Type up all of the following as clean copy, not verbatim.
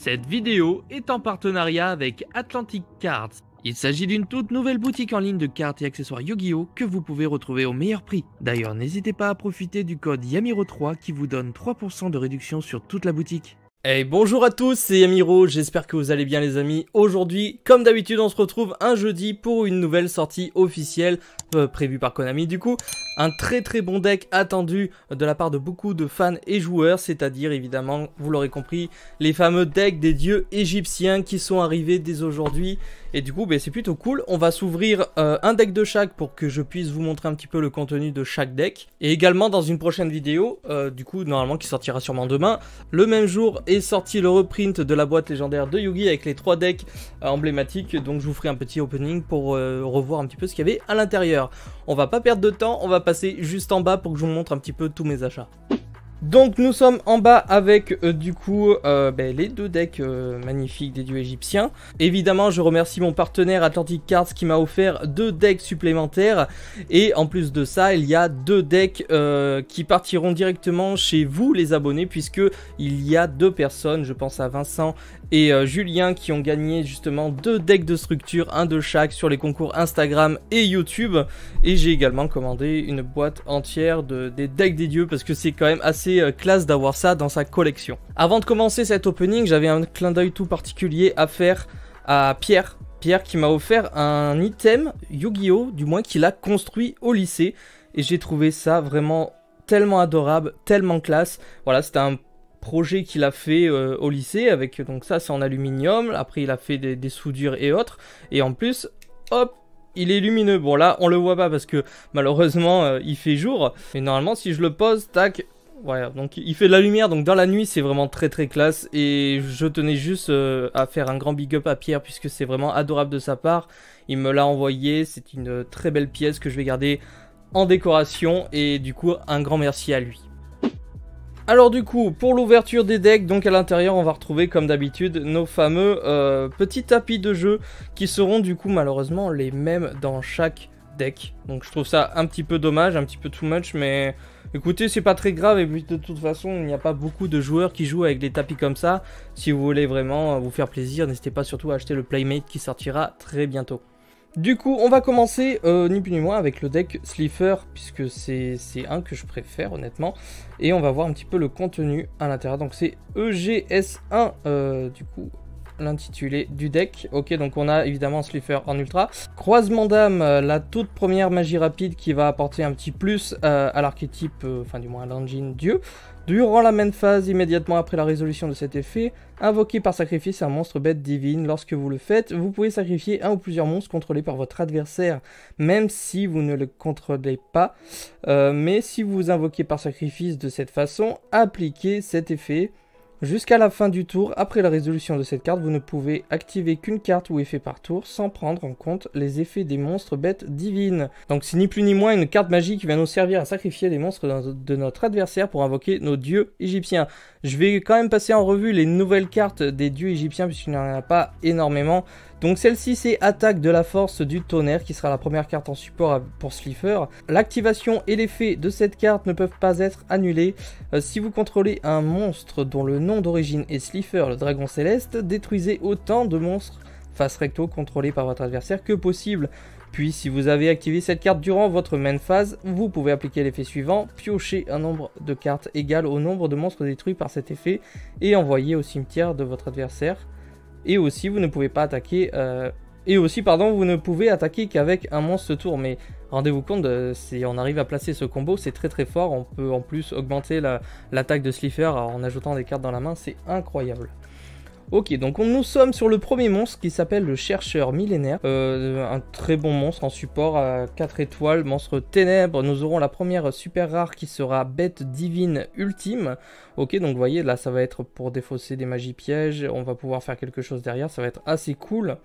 Cette vidéo est en partenariat avec Atlantic Cards. Il s'agit d'une toute nouvelle boutique en ligne de cartes et accessoires Yu-Gi-Oh que vous pouvez retrouver au meilleur prix. D'ailleurs, n'hésitez pas à profiter du code YAMIRO3 qui vous donne 3% de réduction sur toute la boutique. Hey, bonjour à tous, c'est Yamiro, j'espère que vous allez bien les amis. Aujourd'hui, comme d'habitude, on se retrouve un jeudi pour une nouvelle sortie officielle prévue par Konami. Du coup, un très bon deck attendu de la part de beaucoup de fans et joueurs, c'est-à-dire évidemment, vous l'aurez compris, les fameux decks des dieux égyptiens qui sont arrivés dès aujourd'hui. Et du coup, c'est plutôt cool. On va s'ouvrir un deck de chaque pour que je puisse vous montrer un petit peu le contenu de chaque deck. Et également dans une prochaine vidéo, du coup, normalement qui sortira sûrement demain, le même jour est sorti le reprint de la boîte légendaire de Yu-Gi avec les 3 decks emblématiques. Donc je vous ferai un petit opening pour revoir un petit peu ce qu'il y avait à l'intérieur. On va pas perdre de temps, on va passer juste en bas pour que je vous montre un petit peu tous mes achats. Donc nous sommes en bas avec du coup les 2 decks magnifiques des dieux égyptiens. Évidemment je remercie mon partenaire Atlantic Cards qui m'a offert 2 decks supplémentaires. Et en plus de ça il y a 2 decks qui partiront directement chez vous les abonnés. Puisque il y a 2 personnes, je pense à Vincent et Julien, qui ont gagné justement 2 decks de structure, un de chaque sur les concours Instagram et YouTube. Et j'ai également commandé une boîte entière des decks des dieux parce que c'est quand même assez classe d'avoir ça dans sa collection. Avant de commencer cet opening, j'avais un clin d'œil tout particulier à faire à Pierre. Pierre qui m'a offert un item Yu-Gi-Oh, du moins qu'il a construit au lycée. Et j'ai trouvé ça vraiment tellement adorable, tellement classe. Voilà, c'était un projet qu'il a fait au lycée avec, donc ça c'est en aluminium. Après il a fait des soudures et autres. Et en plus, hop, il est lumineux. Bon là on le voit pas parce que malheureusement il fait jour. Mais normalement si je le pose, tac, voilà, donc il fait de la lumière, donc dans la nuit c'est vraiment très classe. Et je tenais juste à faire un grand big up à Pierre puisque c'est vraiment adorable de sa part. Il me l'a envoyé, c'est une très belle pièce que je vais garder en décoration. Et du coup un grand merci à lui. Alors du coup, pour l'ouverture des decks, donc à l'intérieur on va retrouver comme d'habitude nos fameux petits tapis de jeu qui seront du coup malheureusement les mêmes dans chaque deck. Donc je trouve ça un petit peu dommage, un petit peu too much, mais écoutez, c'est pas très grave. Et puis de toute façon il n'y a pas beaucoup de joueurs qui jouent avec des tapis comme ça. Si vous voulez vraiment vous faire plaisir, n'hésitez pas surtout à acheter le Playmate qui sortira très bientôt. Du coup, on va commencer ni plus ni moins avec le deck Slifer, puisque c'est un que je préfère honnêtement. Et on va voir un petit peu le contenu à l'intérieur. Donc c'est EGS1, du coup, l'intitulé du deck. Ok, donc on a évidemment Slifer en ultra. Croisement d'âme, la toute première magie rapide qui va apporter un petit plus à l'archétype, enfin du moins à l'engine dieu. Durant la main phase, immédiatement après la résolution de cet effet, invoqué par sacrifice un monstre bête divine. Lorsque vous le faites, vous pouvez sacrifier un ou plusieurs monstres contrôlés par votre adversaire, même si vous ne le contrôlez pas. Mais si vous invoquez par sacrifice de cette façon, appliquez cet effet. Jusqu'à la fin du tour, après la résolution de cette carte, vous ne pouvez activer qu'une carte ou effet par tour sans prendre en compte les effets des monstres bêtes divines. Donc c'est ni plus ni moins une carte magique qui va nous servir à sacrifier les monstres de notre adversaire pour invoquer nos dieux égyptiens. Je vais quand même passer en revue les nouvelles cartes des dieux égyptiens puisqu'il n'y en a pas énormément. Donc celle-ci c'est Attaque de la Force du Tonnerre qui sera la première carte en support pour Slifer. L'activation et l'effet de cette carte ne peuvent pas être annulés. Si vous contrôlez un monstre dont le nom d'origine est Slifer, le dragon céleste, détruisez autant de monstres face recto contrôlés par votre adversaire que possible. Puis si vous avez activé cette carte durant votre main phase, vous pouvez appliquer l'effet suivant, piocher un nombre de cartes égal au nombre de monstres détruits par cet effet et envoyer au cimetière de votre adversaire. Et aussi vous ne pouvez pas attaquer vous ne pouvez attaquer qu'avec un monstre ce tour. Mais rendez-vous compte, si on arrive à placer ce combo, c'est très fort. On peut en plus augmenter l'attaque de Slifer en ajoutant des cartes dans la main, c'est incroyable. Ok, donc nous sommes sur le premier monstre qui s'appelle le Chercheur Millénaire. Un très bon monstre en support à 4 étoiles, monstre ténèbres. Nous aurons la première super rare qui sera Bête Divine Ultime. Ok, donc vous voyez, là ça va être pour défausser des magies pièges. On va pouvoir faire quelque chose derrière, ça va être assez cool.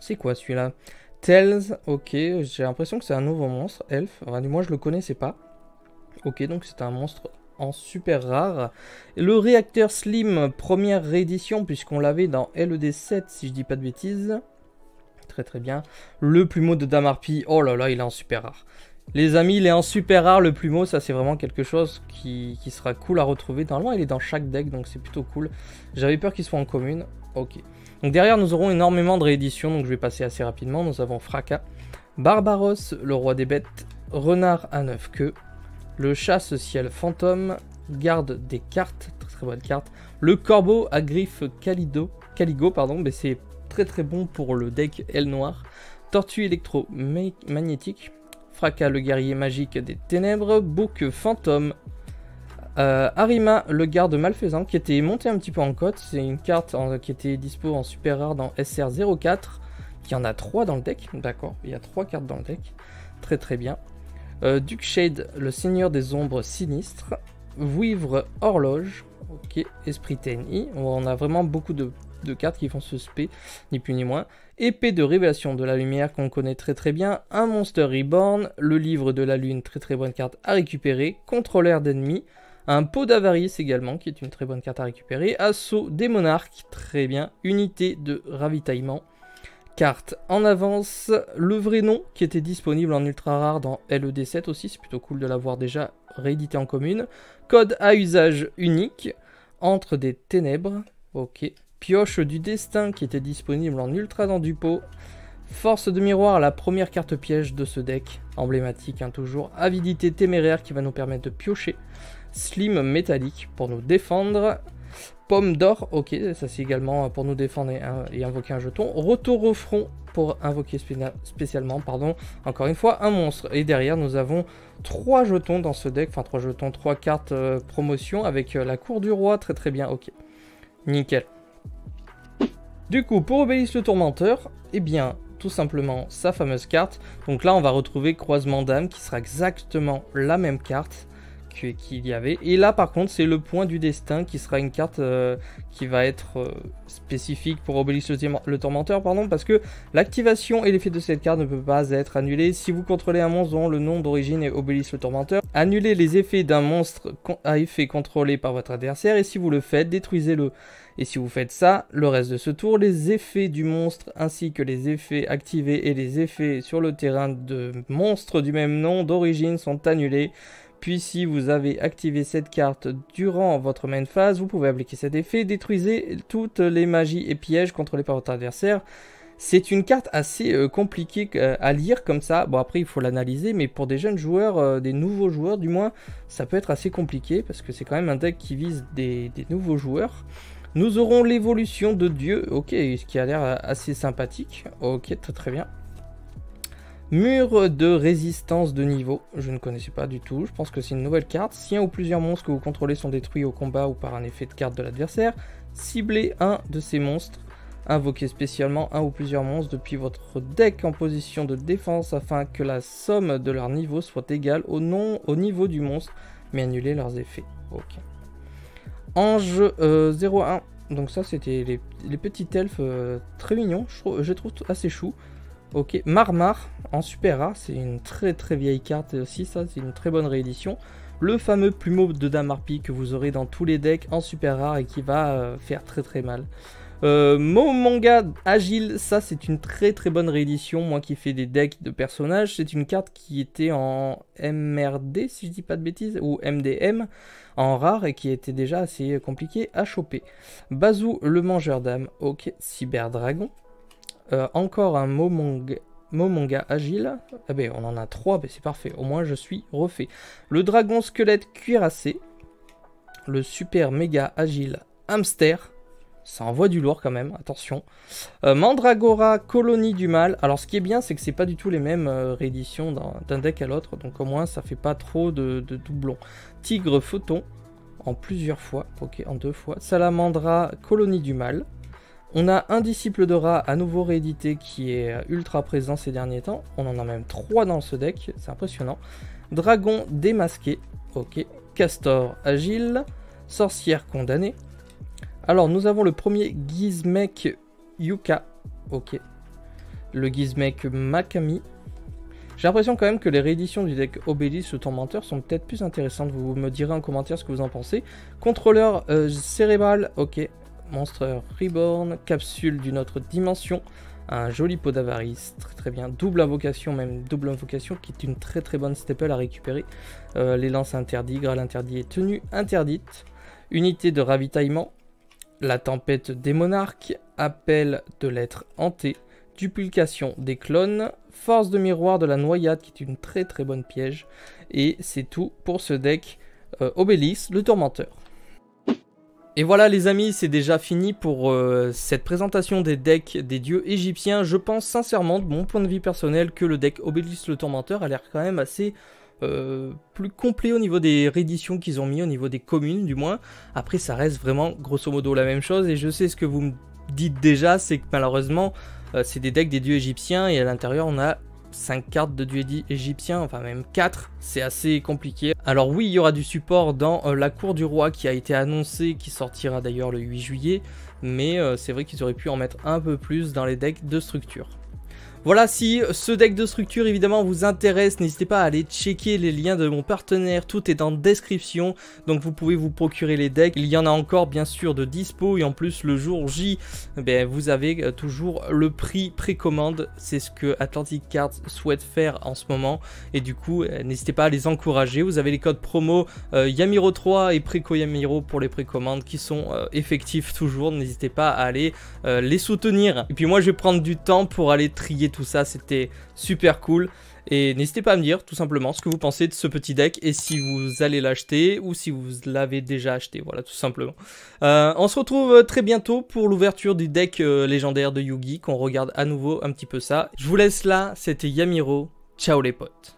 C'est quoi celui-là? Tails, ok, j'ai l'impression que c'est un nouveau monstre, Elf. Enfin, du moins je le connaissais pas. Ok, donc c'est un monstre en super rare. Le réacteur Slim, première réédition, puisqu'on l'avait dans LED7, si je dis pas de bêtises. Très bien. Le plumeau de Damarpi, oh là là, il est en super rare. Les amis, il est en super rare le plumeau, ça c'est vraiment quelque chose qui sera cool à retrouver. Normalement il est dans chaque deck donc c'est plutôt cool. J'avais peur qu'il soit en commune, ok. Donc derrière nous aurons énormément de rééditions, donc je vais passer assez rapidement. Nous avons Fracas, Barbaros, le roi des bêtes, Renard à 9 queues, le chasse-ciel fantôme, garde des cartes, très bonne carte, le corbeau à griffes Caligo, pardon, mais c'est très bon pour le deck aile noire, tortue électromagnétique, Fracas le guerrier magique des ténèbres, bouc fantôme, Arima le garde malfaisant qui était monté un petit peu en cote, c'est une carte qui était dispo en super rare dans SR04, qui en a 3 dans le deck, d'accord, il y a 3 cartes dans le deck, très bien. Duke Shade le seigneur des ombres sinistres, Vouivre horloge, ok, esprit TNI, on a vraiment beaucoup de cartes qui font ce spé, ni plus ni moins. Épée de révélation de la lumière qu'on connaît très bien, un Monster Reborn, le livre de la lune, très bonne carte à récupérer, contrôleur d'ennemis, un pot d'avarice également qui est une très bonne carte à récupérer, assaut des monarques, très bien, unité de ravitaillement, carte en avance, le vrai nom qui était disponible en ultra rare dans LED7 aussi, c'est plutôt cool de l'avoir déjà réédité en commune, code à usage unique, entre des ténèbres, ok. Pioche du destin qui était disponible en ultra dans du pot. Force de miroir, la première carte piège de ce deck, emblématique toujours. Avidité téméraire qui va nous permettre de piocher. Slim métallique pour nous défendre. Pomme d'or, ok, ça c'est également pour nous défendre et invoquer un jeton. Retour au front pour invoquer spécialement, pardon, encore une fois, un monstre. Et derrière nous avons 3 jetons dans ce deck, enfin 3 jetons, 3 cartes promotion avec la cour du roi, très bien, ok. Nickel. Du coup, pour Obélisque le Tourmenteur, eh bien, tout simplement sa fameuse carte. Donc là, on va retrouver Croisement d'âme qui sera exactement la même carte qu'il y avait. Et là, par contre, c'est le point du destin qui sera une carte qui va être spécifique pour Obélisque le Tourmenteur, pardon, parce que l'activation et l'effet de cette carte ne peut pas être annulé si vous contrôlez un monstre dont le nom d'origine est Obélisque le Tourmenteur. Annulez les effets d'un monstre à effet contrôlé par votre adversaire et si vous le faites, détruisez-le. Et si vous faites ça, le reste de ce tour, les effets du monstre ainsi que les effets activés et les effets sur le terrain de monstres du même nom d'origine sont annulés. Puis si vous avez activé cette carte durant votre main phase, vous pouvez appliquer cet effet, détruisez toutes les magies et pièges contrôlés par votre adversaire. C'est une carte assez compliquée à lire comme ça. Bon après il faut l'analyser, mais pour des jeunes joueurs, des nouveaux joueurs du moins, ça peut être assez compliqué parce que c'est quand même un deck qui vise des nouveaux joueurs. Nous aurons l'évolution de Dieu, ok, ce qui a l'air assez sympathique, ok, très bien. Mur de résistance de niveau, je ne connaissais pas du tout, je pense que c'est une nouvelle carte. Si un ou plusieurs monstres que vous contrôlez sont détruits au combat ou par un effet de carte de l'adversaire, ciblez un de ces monstres. Invoquez spécialement un ou plusieurs monstres depuis votre deck en position de défense afin que la somme de leur niveau soit égale au niveau du monstre, mais annulez leurs effets, ok. Ange 01, donc ça c'était les petits elfes très mignons, je trouve assez chou. Ok, Marmar en super rare, c'est une très vieille carte aussi, ça c'est une très bonne réédition. Le fameux plumeau de Dame Harpie que vous aurez dans tous les decks en super rare et qui va faire très mal. Momonga Agile, ça c'est une très bonne réédition, moi qui fais des decks de personnages, c'est une carte qui était en MRD si je dis pas de bêtises, ou MDM, en rare et qui était déjà assez compliqué à choper. Bazou le mangeur d'âme, ok, Cyber Dragon, encore un Momonga Agile, ah ben on en a 3, ben c'est parfait, au moins je suis refait. Le dragon squelette cuirassé, le super méga agile hamster, ça envoie du lourd quand même, attention. Mandragora, colonie du mal. Alors ce qui est bien, c'est que c'est pas du tout les mêmes rééditions d'un deck à l'autre. Donc au moins ça fait pas trop de doublons. Tigre photon, en plusieurs fois, ok, en 2 fois. Salamandra, colonie du mal. On a un disciple de rat à nouveau réédité qui est ultra présent ces derniers temps. On en a même 3 dans ce deck, c'est impressionnant. Dragon démasqué, ok. Castor agile. Sorcière condamnée. Alors, nous avons le premier Gizmek Yuka. Ok. Le Gizmek Makami. J'ai l'impression quand même que les rééditions du deck Obélisque le Tourmenteur sont peut-être plus intéressantes. Vous me direz en commentaire ce que vous en pensez. Contrôleur cérébral. Ok. Monstre Reborn. Capsule d'une autre dimension. Un joli pot d'avarice, très très bien. Double invocation, même double invocation, qui est une très très bonne staple à récupérer. Les lances interdits, Graal interdit et tenue interdite. Unité de ravitaillement. La tempête des monarques. Appel de l'être hanté. Duplication des clones. Force de miroir de la noyade, qui est une très très bonne piège. Et c'est tout pour ce deck Obélis, le tourmenteur. Et voilà les amis, c'est déjà fini pour cette présentation des decks des dieux égyptiens. Je pense sincèrement, de mon point de vue personnel, que le deck Obélis le Tourmenteur a l'air quand même assez plus complet au niveau des rééditions qu'ils ont mis, au niveau des communes du moins. Après ça reste vraiment grosso modo la même chose et je sais ce que vous me dites déjà, c'est que malheureusement c'est des decks des dieux égyptiens et à l'intérieur on a 5 cartes de dieux égyptiens, enfin même 4, c'est assez compliqué. Alors oui, il y aura du support dans la cour du roi qui a été annoncé, qui sortira d'ailleurs le 8 juillet, mais c'est vrai qu'ils auraient pu en mettre un peu plus dans les decks de structure. Voilà, si ce deck de structure évidemment vous intéresse, n'hésitez pas à aller checker les liens de mon partenaire, tout est en description, donc vous pouvez vous procurer les decks. Il y en a encore bien sûr de dispo et en plus le jour J, vous avez toujours le prix précommande, c'est ce que Atlantic Cards souhaite faire en ce moment et du coup n'hésitez pas à les encourager. Vous avez les codes promo Yamiro 3 et Préco Yamiro pour les précommandes qui sont effectifs toujours, n'hésitez pas à aller les soutenir. Et puis moi je vais prendre du temps pour aller trier tout ça, c'était super cool et n'hésitez pas à me dire tout simplement ce que vous pensez de ce petit deck et si vous allez l'acheter ou si vous l'avez déjà acheté, voilà tout simplement. On se retrouve très bientôt pour l'ouverture du deck légendaire de Yugi, qu'on regarde à nouveau un petit peu ça. Je vous laisse là, c'était Yamiro, ciao les potes.